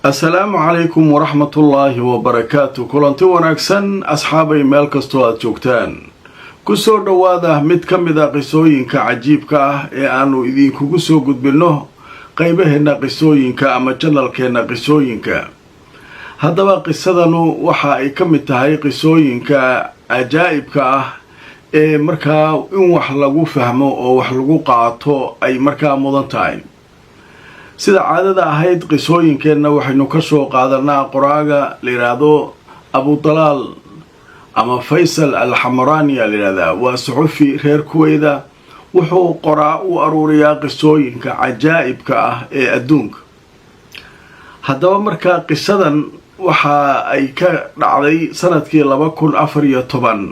السلام عليكم ورحمة الله وبركاته كلانتي wanaagsan asxaabay meel kasto aad joogtaan ku soo dhawaada mid kamida qisooyinka cajiibka ah ee aanu idinkugu soo gudbino qaybaheena qisooyinka ama channelkeena qisooyinka haddaba qisadanu waxa ay kamid tahay qisooyinka ajaa'ibka ah ee markaa in wax lagu fahmo oo wax lagu qaato ay markaa mudan tahay sida caadada ahayd qisooyinkeenna waxaynu ka soo qaadanaa qoraaga la yiraahdo Abu Talal ama Faisal al-Hamrani la yiraahdo waa suxufi reer Kuweyda wuxuu qoraa u aruuriyaa qisooyinka cajaa'ibka ah ee adduunka haddaba markaa qisadan waxa ay ka dhacday sanadkii 2014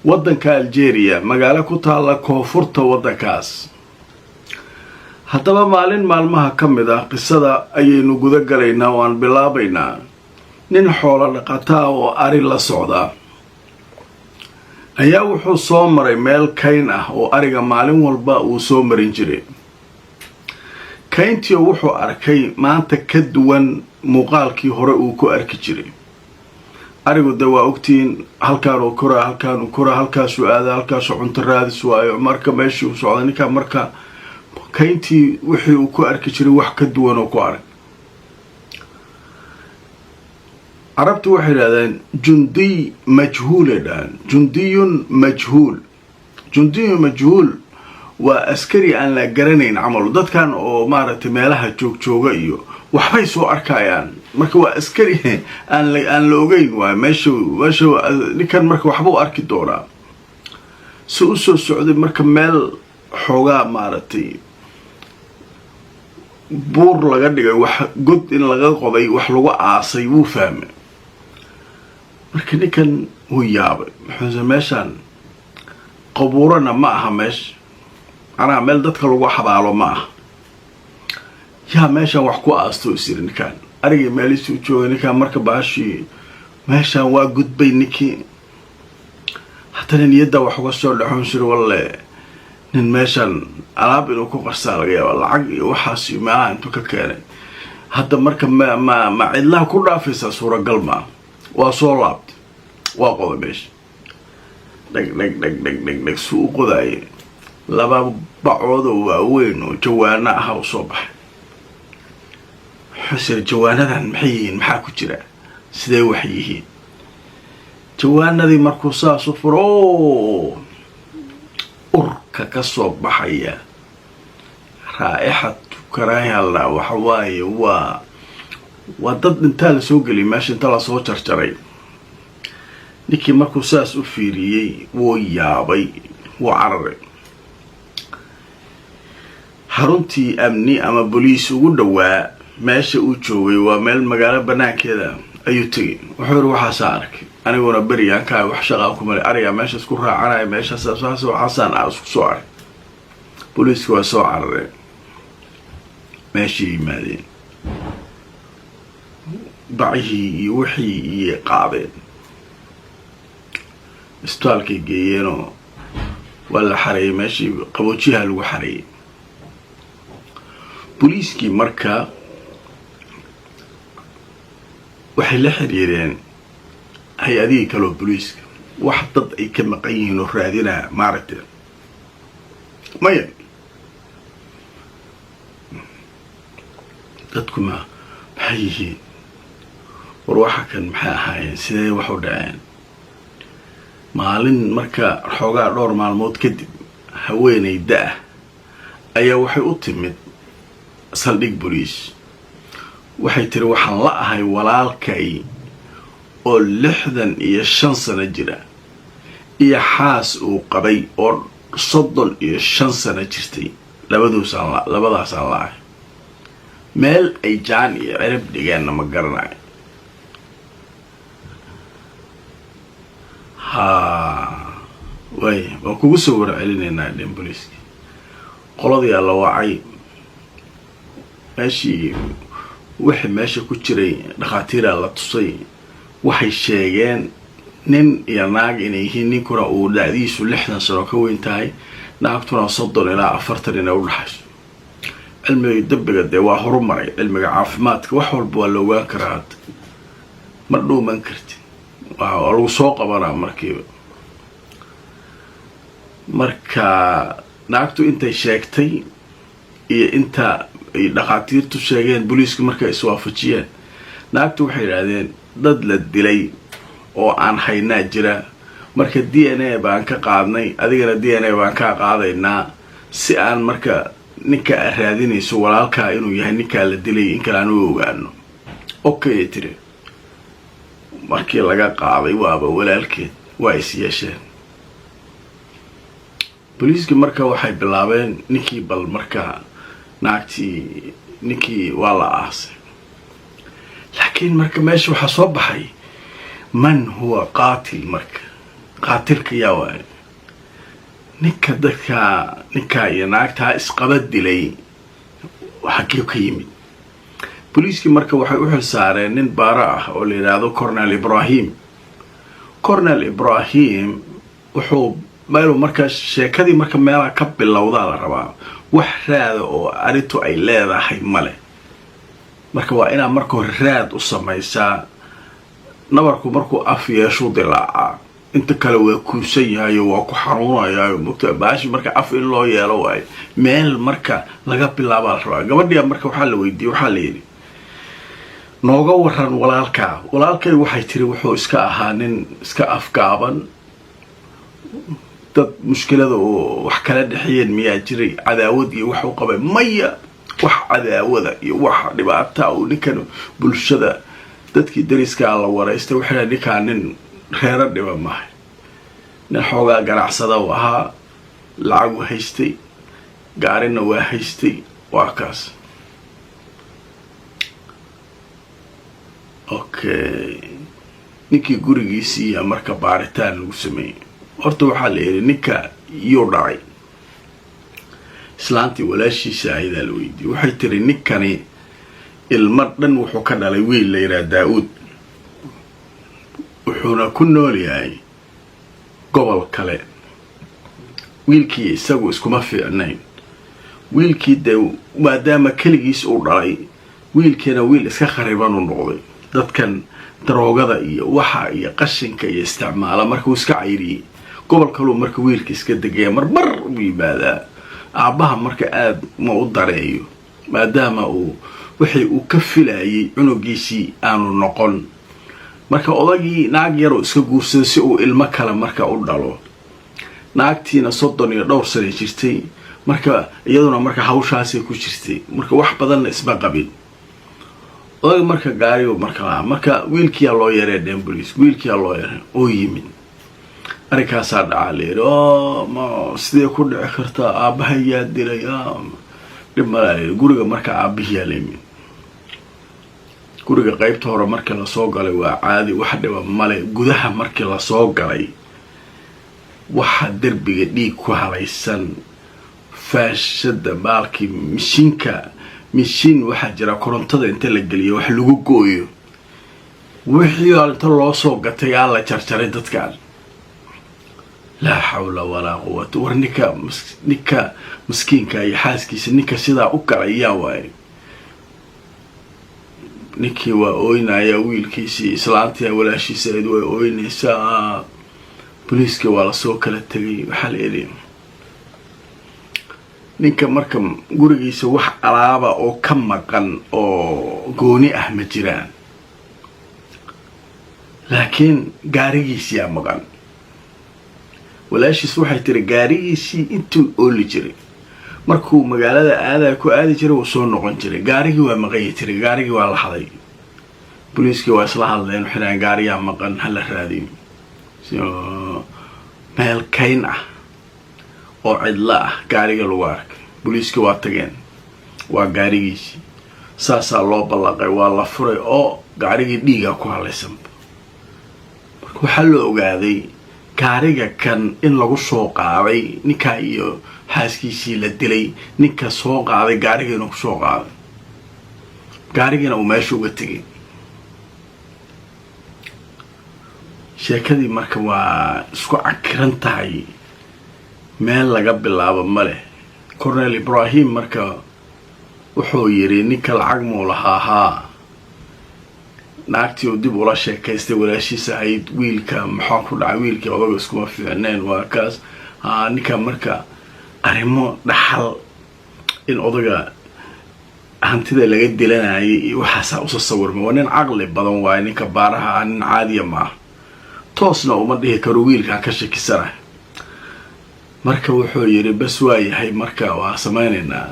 waddanka Algeria magaalo ku taala koonfurta waddankaas haddaba maalin maalmaha ka mid ah qisada ayaynu guda galaynaa oo aan bilaabaynaa nin xoolo dhaqata oo ari la socda ayaa wuxuu soo maray meel kayn ah oo ariga maalin walba uu soo marin jiray kayntii wuxuu arkay maanta ka duwan muuqaalkii hore uu ku arki jiray arigu dawaa ogtiin halkaan uu kora halkaasuu aada halkaasuu cunto raadis waayo marka meeshii uu socda ninka marka kayntii wixii uu ku arki jiray wax ka duwan oo ku arag carabtu waxay yiraahdeen jundiy majhuulan jundiyun majhuul waa askari aan la garanayn camal dadkan oo maaragtay meelaha jooga iyo waxbay soo arkayaan marka waa askari aan la ogeyn waa meesha ninkan marka waxba u arki doonaa si u soo socday marka meel xoogaa maaragtay buur laga dhigay wax god in laga qoday wax lagu aasay wuu fahmay marka ninkan wuu yaabay wuxuu meeshan qabuurana ma aha meesha anaa meel dadka lagu xabaalo ma aha yaa meeshan wax ku aasto isir ninkan arigii meeliisuu joogay ninkan marka baashii meeshan waa gudbay ninkii haddana niyadda wax uga soo dhaxoon jir walle nin meeshan alaab inuu ku qarsaa laga yaaba lacag iyo waxaas meelaha intuu ka keenay hadda marka ma cidlaha ku dhaafaysa suuragal ma waa soo laabtay waa qoday meesha dhag suu u qodaayay laba bacood oo waaweyn oo jawaano ah u soo baxay xusir jawaanadan maxay yihiin maxaa ku jira sidee wax yihiin jawaanadii markuu saas u furo ka soo baxaya raa'ixatu karaahiyalla waxa waaye waa dad inta la soo geliyay meesha inta la soo jarjaray ninkii markuu saas u fiiriyay wuu yaabay wuu cararay xaruntii amni ama booliis ugu dhawaa meesha uu joogay waa meel magaalo banaankeeda ayuu tegay wuxuu yiri waxaas arkay aniguna bariyan ka wax shaqo ku maray ariga meesha isku raacanay meesha saas xasan isku soo aray booliisku waa soo cararay meeshii yimaadeen bacihii iyo wixii qaadeen isbitaalkii geeyeenoo waa la xareeyay meeshii qaboojiyaha lagu xareeyay booliiskii markaa waxay la xiriireen hay-adihii kaloo booliiska wax dad ay ka maqan yihiin oo raadinaa maaragtay maya dadku maxay yihiin war waxa kan maxay ahaayeen sidee wax u dhaceen maalin marka xoogaa dhowr maalmood kadib haweeney da' ayaa waxay u timid saldhig booliis waxay tiri waxaan la ahay walaalkay oo 65 sano jira iyo xaas uu qabay oo 35 sano jirtay labadaas aan la ahay meel ay jaan iyo cirib dhigeen ma garanayo waan kugu soo warcelinaynaa dhan booliiska qoladii la wacay meeshii wixii meesha ku jiray dhakhaatiira la tusay waxay sheegeen nin iyo naag inay yihiin ninkuna uu da'diisu 60 sano ka weyn tahay naagtuna 30 ilaa 40 inay u dhaxayso cilmiga dabbiga dee waa horumaray cilmiga caafimaadka wax walba waa la ogaan karaa hadda ma dhuuman kartid waa lagu soo qabanaa markiiba marka naagtu intay sheegtay iyo inta ay dhaqaatiirtu sheegeen booliisku markay iswaafajiyeen naagtu waxay yidhaahdeen dad la dilay oo aan haynaa jira marka DNA baan ka qaadnay adigana DNA baan ka qaadaynaa si aan marka ninka raadinayso walaalka inuu yahay ninka la dilay in kale aan u ogaano okay tiri markii laga qaaday waaba walaalkeed waa is yeesheen booliiska marka waxay bilaabeen ninkii bal marka naagtii ninkii waa la aasay laakiin marka meesha waxaa soo baxay man huwa qaatil marka qaatilka yaa waay ninka dadka ninka iyo naagtaa isqaba dilay xagee ka yimid booliiskii marka waxay u xilsaareen nin baara ah oo la yidhaahdo Cornel Ibrahim wuxuu meelu marka sheekadii marka meelaha ka bilowdaa la rabaa wax raada oo arintu ay leedahay male marka waa inaa marka hore raad u samaysaa nabarku markuu af yeesho dilaaca inta kale waa kuusan yahay waa ku xanuunayaa mugta baashi marka af in loo yeelo waay meel marka laga bilaabo la rabaa gabadhiya marka waxaa la weydiiyey waxaa la yidhi nooga waran walaalkay waxay tiri wuxuu iska ahaa nin iska afgaaban dad mushkilada oo wax kala dhexiyeen miyaa jiray cadaawad iyo wax u qabay maya wax cadaawada iyo wax dhibaato oo ninkan bulshada dadkii dariska la wareystay waxay ninkaan nin reero dhiba maahay nin xoogaa ganacsada u ahaa lacag haystay gaarina waa haystay waa kaas okay ninkii gurigiisii marka baaritaan lagu sameeyay horta waxaa la yidhi ninka iyuu dhacay islaantii walaashiisa aydaa la weydiiyey waxay tiri ninkani ilmo dhan wuxuu ka dhalay wiil la yidhaha Daawud wuxuuna ku nool yahay gobol kale wiilkii isagu iskuma fiicnayn wiilkii de maadaama kaligiis uu dhalay wiilkeena wiil iska khariban u noqday dadkan daroogada iyo waxa iyo qashinka iyo isticmaala markuu iska cayriyay gobol kale marka wiilka iska degay marmar u yimaadaa aabaha marka aad ma u dareeyo maadaama uu wixii uu ka filayay cunugiisii aanu noqon marka odagii naag yar oo iska guursaday si uu ilmo kale marka u dhalo naagtiina 32 sano jirtay marka iyaduna marka hawshaasi ku jirtay marka wax badan isba qabin oday marka gaariyo marka wiilkii loo yaray Dembulis wiilkii loo yaray oo yimid arkaas dhacaleer oo ma sidee ku dhici karta aabaha yaa dilay dhimay guriga marka aabihiya leemin guriga qaybta hore marka la soo galay waa caadi wax dhiba male gudaha marka la soo galay waxa darbiga dhiig ku halaysan faashada baalki mishiin waxa jira korontada inta la galiyo wax lagu gooyo wixii inta loo soo gatay la jarjaray dadkan la hawla wala quwwata warnika miskiinka iyo xaaskiisa ninka sida u galaya waay ninkii waa ooynaya wiilkiisii islaantii walaashiisa ay way ooynaysaa booliiska waa la soo kala tagay waxa la yiri ninka marka gurigiisa wax alaaba oo ka maqan oo gooni ah ma jiraan laakiin gaarigiisa yaa maqan walaashiis waxay tiri gaarigiisii intuu ooli jiray markuu magaalada aada ku aadi jiray uu soo noqon jiray gaarigii waa maqay tiri gaarigii waa la haday booliiska waa isla hadleen xiraan gaariga maqan hal raadiyo meel kayn ah oo cidla ah gaariga lagu arkay booliiska waa tageen waa gaarigiisii saasaa loo ballaqay waa la furay oo gaarigii dhiiga ku halaysan marka waxaa la ogaaday gaariga kan in lagu soo qaaday ninka iyo xaaskiisii la dilay ninka soo qaaday gaarigiina ku soo qaaday gaarigiina uu meesha uga tegay sheekadii marka waa isku cakiran tahay meel laga bilaabo male Cornel Ibrahim marka wuxuu yidhi ninka lacag muu lahaa haa naagtii uu dib ula sheekaystay walaashiisa ahayd wiilka maxaa ku dhacay wiilkii odaga iskuma fiicneen waa kaas ninka marka arrimo dhaxal in odaga hantida laga dilanayay iyo waxaasaa usa sawirma waa nin caqli badan waaye ninka baaraha nin caadiya maaha toosna uma dhihi karo wiilkaan ka shakisana marka wuxuu yidhi bas waa yahay marka waa samaynaynaa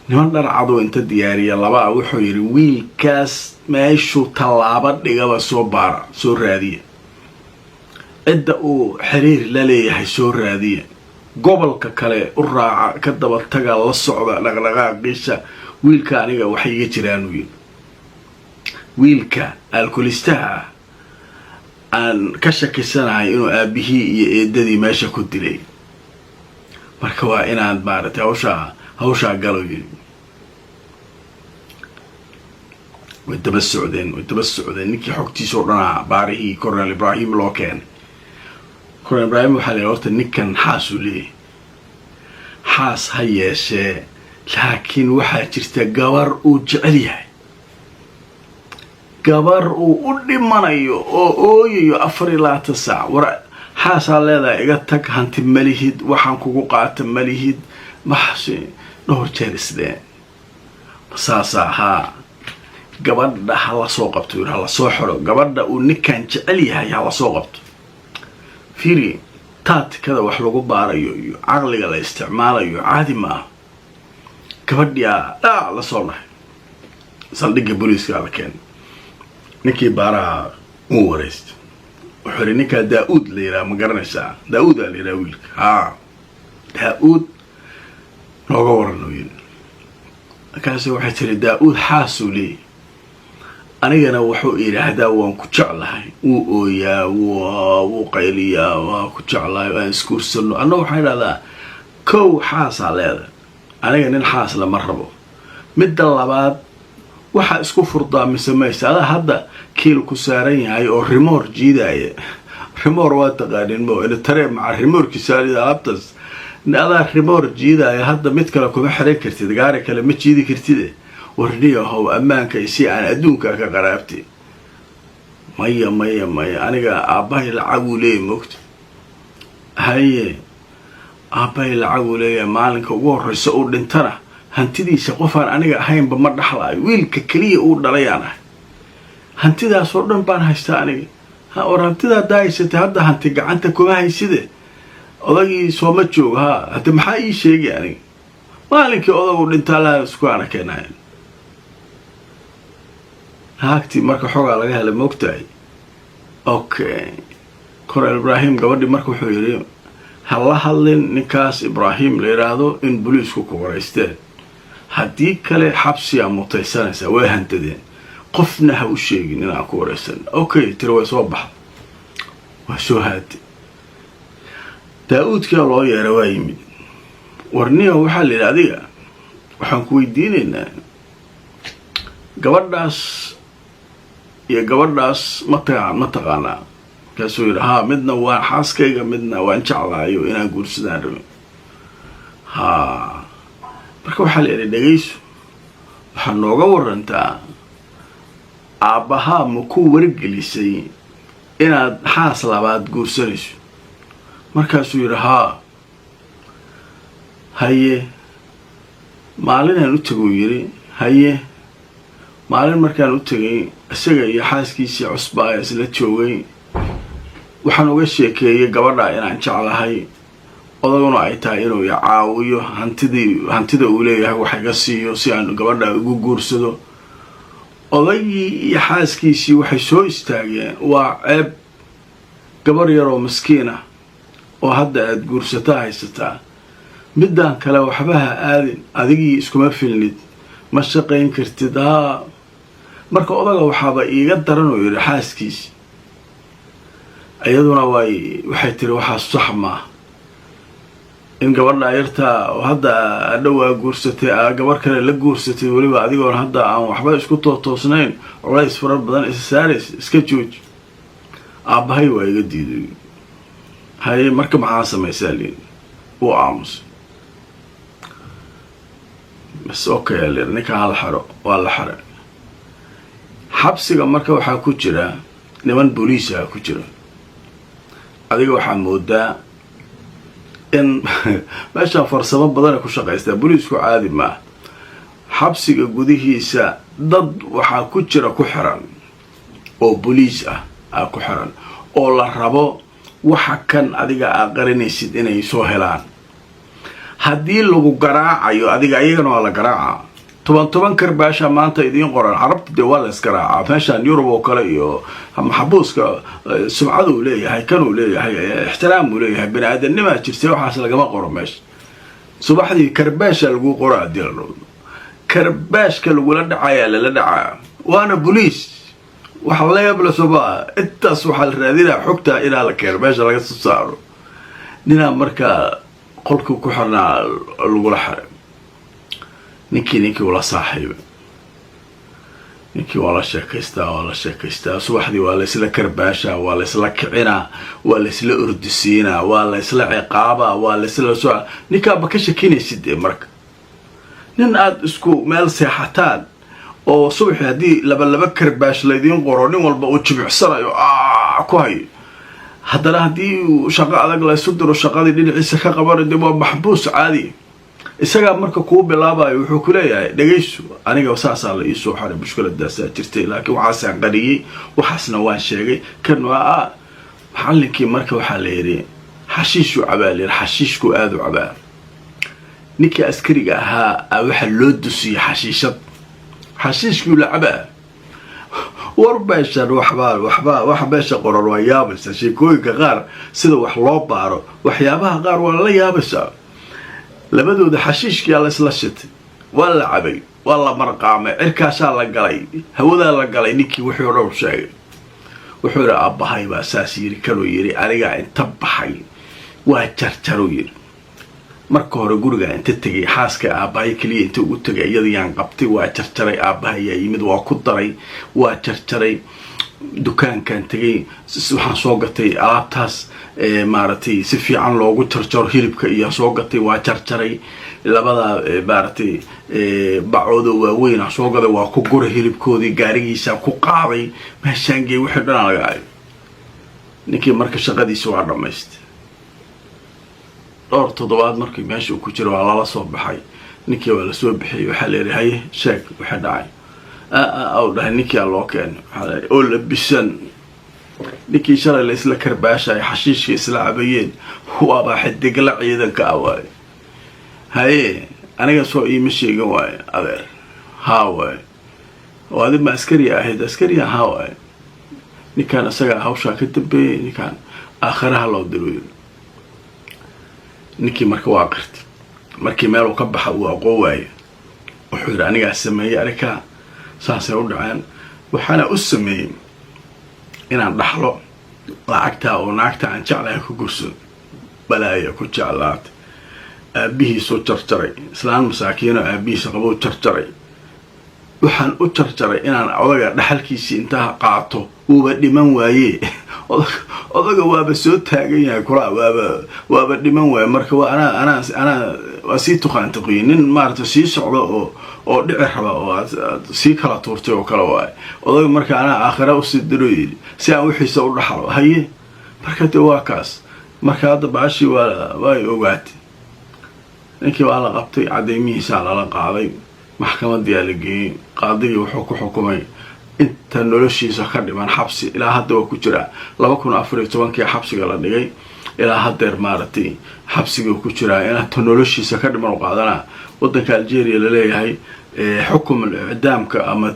niman dhar cadow inta diyaariya labaa wuxuu yidhi wiilkaas meeshuu tallaabo dhigaba soo baara soo raadiya cidda uu xiriir la leeyahay soo raadiya gobolka kale u raaca ka daba taga la socda dhaqdhaqaaqiisa wiilka aniga waxay iga jiraan uu yidhi wiilka alkoolistaha aan ka shakisanahay inuu aabihii iyo eedadii meesha ku dilay marka waa inaan maaragtay hawshaa galo yidhi way daba socdeen ninkii xogtiisa oo dhanaa baarihii Colonel Ibrahim loo keenay Colonel Ibrahim waxaa la horta ninkan xaas uu leeyahay xaas ha yeeshee laakiin waxaa jirta gabar uu jecel yahay gabar uu u dhimanayo oo ooyayo 24 saac war xaasaa leedahay iga tag hanti malihid waxaan kugu qaata malihid maxsi dhowr jeer isdeen saasa haa gabadha hala soo qabto hala soo xiro gabadha uu ninkan jecel yahay hala soo qabto fiiri taatikada wax lagu baarayo iyo caqliga la isticmaalayo caadi ma gabadhiya la soo lahay saldhigga booliiska la keenay ninkii baaraha uu wareystay wuxuu ninka Daawud la yiraahdo ma garanaysaa Daawud la yiraahdo wiilka Daawud nooga warano yiri kaasoo waxay tiri Daawud xaasuli anigana wuxuu yiraahdaa waan ku jeclahay uu ooyaa wuu qayliyaa waa ku jeclahay aan iskuursano anoo waxay dhahdaa kow xaasa leedahay aniga nin xaas la marrabo midda labaad waxa isku furdaa misamaysa hadda kiil ku saaran yahay oo remoor jiidaya remoor waa taqaanin mo ila tare ma remoor ki saarida abtas nada remoor jiidaya hadda mid kale kuma xiran kartid gaari kale ma jiidi kartid warniyo how amaanka si aan adduunka ka qaraabtay maya aniga aabbahay lacag u leeyahay moogta haye aabbahay lacag u leeyahay maalinka ugu horeysa uu dhintana hantidiisa qofaan aniga ahaynba ma dhaxlaayo wiilka kaliya uu dhalayaan hantidaas oo dhan baan haystaa aniga war hantidaa daaysatay hadda hanti gacanta kuma hayside odagii sooma jooga hadda maxaa ii sheegay aniga maalinkii odagu dhintaa la isku ana keenay haagtii marka xogaa laga helay moogtahay okay Colonel Ibrahim gabadhi marka wuxuu yiri hala hadlin ninkaas Ibrahim la yiraahdo in booliisku ku wareysteen haddii kale xabsi ama mutaysanaysa way hantadeen qofna ha u sheegin inaan ku wareysan okay tiro way soo baxday waa soo haadi Daawud ka loo yeeray waa yimid warniyo waxa la yiraahdaa waxaan ku weydiinaynaa gabadhaas ma taqaanaa kaasoo yidhi midna waa xaaskayga midna waan jeclaayo inaan guursadaan rabo marka waxaa la yidhi dhegayso waxaa nooga warantaa aabbahaa ma ku wargelisay inaad xaas labaad guursanayso markaasuu yidhi haye maalinaan u teguu yidhi haye maalin markaan u tegay isaga iyo xaaskiisii cusba ayaa isla joogay waxaan uga sheekeeyay gabadha inaan jeclahay odaguna ay tahay inuu i caawiyo hantida uu leeyahay wax iga siiyo si aan gabadha ugu guursado odagii iyo xaaskiisii waxay soo istaageen waa ceeb gabar yaroo miskiin ah oo hadda aad guursataa haysataa midaan kale waxba ha aadin adigii iskuma filnid ma shaqayn kartid marka odaga waxaaba iiga daran oo yidhi xaaskiisi iyaduna waxay tiri waxaa sax maaha in gabadha yartaa oo hadda dhowaa guursatay gabar kale la guursatay weliba adigoon hadda aan waxba isku toosnayn culays fara badan isa saaraysa iska jooji aabbahay waa iga diiday haye marka maxaa samaysaa liin uu aamusay بس اوكي ninka hal xaro waa la xaray xabsiga marka waxa ku jira niman booliis ah ku jira adiga waxa moodaa in meesha farsamo badan ku shaqeystaa booliisku caadi ma xabsiga gudihiisa dad waxa ku jira ku xiran oo booliis ah ku xiran oo la rabo waxa kan adiga aqrinaysid inay soo helaan haddii lagu garaacayo adiga ayagana waa la garaaca toban karbaasha maanta idiin qoran carabta dee waa la isgaraaca meeshaan yurub oo kale iyo maxbuuska sumcadu uu leeyahay kan uu leeyahay ixtiraam uu leeyahay bani aadamnima jirtay waxaas lagama qoro meesha subaxdii karbaasha lagu qoraa dilano karbaashka lagula dhacaya lala dhacaa waana booliis waxa la yaabla sabaa intaas waxa la raadinaa xogta ilaa la keeno meesha laga soo saaro nina marka qolku ku xirnaa lagu la xaray ninkii wala saaxiib ninkii wala sheekaystaa subaxdii waa la isla karbaasha waa la isla kicina waa la isla urdisiina waa la isla ciqaaba waa la isla soo ninka ba ka shakinaysid marka nin aad isku meel seexataan oo subaxii hadii laba karbaash la idin qoro nin walba uu jimicsanayo ku hay haddana hadii shaqo adag la isu diro shaqadii dhinaciisa ka qabanay waa maxbuus caadi isaga marka ku bilaabayo wuxuu ku leeyahay dhageyso aniga saasa la isoo xaray mushkiladaas jirtay laakiin waxa aan qariyay waxaasna waan sheegay kan waa maxallinkii marka waxa la yiri xashiishu cabaal xashiishku aad u cabaal ninkii askariga ahaa waxa loo dusiyay xashiishku la cabaal warbeeshan wax beesha qoran waa yaabaysa sheekooyinka qaar sida wax loo baaro waxyaabaha qaar waa la yaabaysa labadooda xashiishkii la isla shitay waa la cabay waa la marqaamay cirkaasha la galay hawada la galay ninkii wuxuu dhow sheegay wuxuu ra abahay baa saas yiri karo yiri aniga inta baxay waa jarjaro yiri marka hore guriga inta tagay xaaska abahay kaliya inta uu tagay iyadiyaan qabtay waa jarjaray abahay yimid waa ku daray waa jarjaray dukaankan tagay waxaan soo gatay alaabtaas maartay si fiican loogu jarjaro hilibka iyo soo gatay waa jarjaray labada maartay bacoodo waaweyn soo gaday waa ku guray hilibkoodii gaarigiisa ku qaaday meeshaan geey wixii dhan laga ay ninkii marka shaqadiisa waa dhamaystay dhowr toddobaad markii meesha uu ku jiro waa lala soo baxay ninkii waa la soo bixiyay waxa la yiraahday sheeg waxa dhacay oo dhahay ninkii loo keenay oo labisan ninkii shalay la isla karbaashay xashiishka isla cabayeen waa baa xidigla ciidanka awaay haye aniga soo iima sheegin waay adeer haaway waadi ma askari ahayd askari haaway ninkan asaga hawsha ka dambeeyay ninkan aakhiraha loo diray ninkii marka waa qirtay markii meel uu ka baxa uu aqooway wuxuu aniga sameeyay arka saasay u dhaceen waxana u sameeyay inaan dhaxlo lacagta oo naagta aan jeclahay ku gurso balaaya ku jeclaat aabihi soo jarjaray islaan masaakiino aabihiisa qabo jarjaray waxaan u jarjaray inaan odaga dhaxalkiisa inta qaato uu dhiman waaye odaga waaba soo taagan yahay kula waaba dhiman waaye marka waa ana wasi tuqaantiqiin maarta si socdo oo dhici raba oo si kala tuurtay oo kala waay odaga marka ana aakhira u sidiroy si aan wixiisa u dhaxlo haye marka de waa kaas marka hadda baashi waa ogaatay ninkii waa la qabtay cadeymihiisa la qaaday maxkamadda la geeyay qaadiga wuxuu ku xukumay inta noloshiisa ka dhiman xabsi ilaa hadda waa ku jira 2014 xabsiga la dhigay ilaa hadda maartay xabsiga ku jira ilaa inta noloshiisa ka dhiman qaadana wadanka Algeria la leeyahay xukum al-i'daamka ama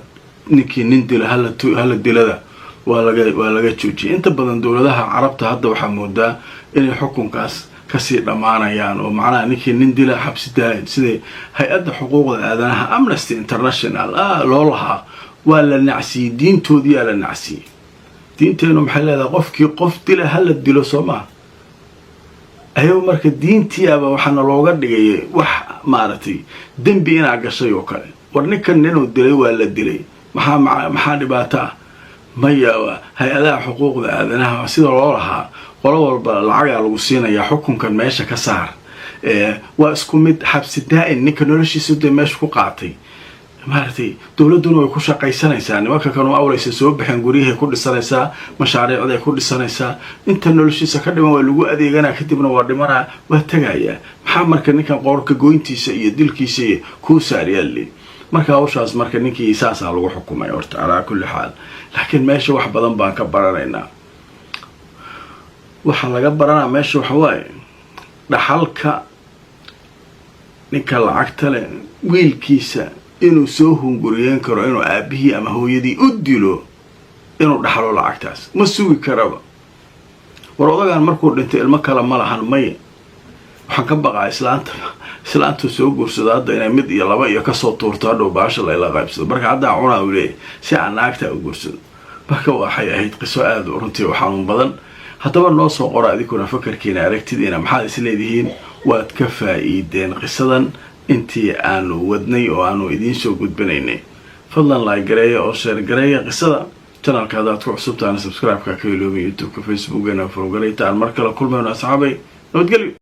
ninkii nin dil hala dilada waa laga joojiyay inta badan dawladaha carabta hadda waxa moodaa inay xukunkaas kasii dhamaanayaan oo macnaha ninkii nin dila xabsi daayin sida hay'adda xuquuqda aadanaha Amnesty International loo lahaa waa la nacsi diintoodii la nacsi diinteenu maxay leedahay qofkii qof dila hal dilo Soomaa ayo marka diintiyaaba waxana looga dhigay wax maartay dambi ina gashay oo kale war ninkan inuu dilay waa la dilay maxaa dhibaato maya hay'adaha xuquuqda aadanaha sida loo lahaa qolo walba lacag lagu siinaya xukunkan meesha ka saar waa isku mid xabsi daa'in ninka noloshiisa dee meesha ku qaatay maaragtay dowladuna way ku shaqaysanaysaa nimanka kanuu awlaysa soo baxeen guryahay ku dhisanaysaa mashaariicday ku dhisanaysaa inta noloshiisa ka dhiman waa lagu adeeganaa kadibna waa dhimanaa waa tegayaa maxaa marka ninkan qoorka goyntiisa iyo dilkiisa iyo kuu saaryaali marka hawshaas marka ninkii saasaa lagu xukumay horta calaa kulli xaal laakiin meesha wax badan baan ka baranaynaa waxaa laga baranaa meesha waxa waaye dhaxalka ninka lacagta leh wiilkiisa inuu soo hunguriyeen karo inuu aabihii ama hooyadii u dilo inuu dhaxlo lacagtaas ma sugi karaba war odagaan markuu dhintay ilmo kale ma lahan maya waxaan ka baqaa islaanta soo guursada hadda inay mid iyo laba iyo kasoo tuurto hadhow baasha layla qaybsado marka haddaa cunaa uu leeyahy si aan naagtaa u guursado marka waxay ahayd qiso aada runtii u xanuun badan haddaba noo soo qora adinkuna fakarkiina aragtidiina maxaad isleedihiin waad ka faa'iideen qisadan intii aanu wadnay oo aanu idiin soo gudbinaynay fadlan like gareeya oo share gareeya qisada channelka haddaad ku cusubtaana subscribe-ka ka iloobi youtube-ka facebookana furgalayta aan mar kale kulmayno asxaabay nabadgelyo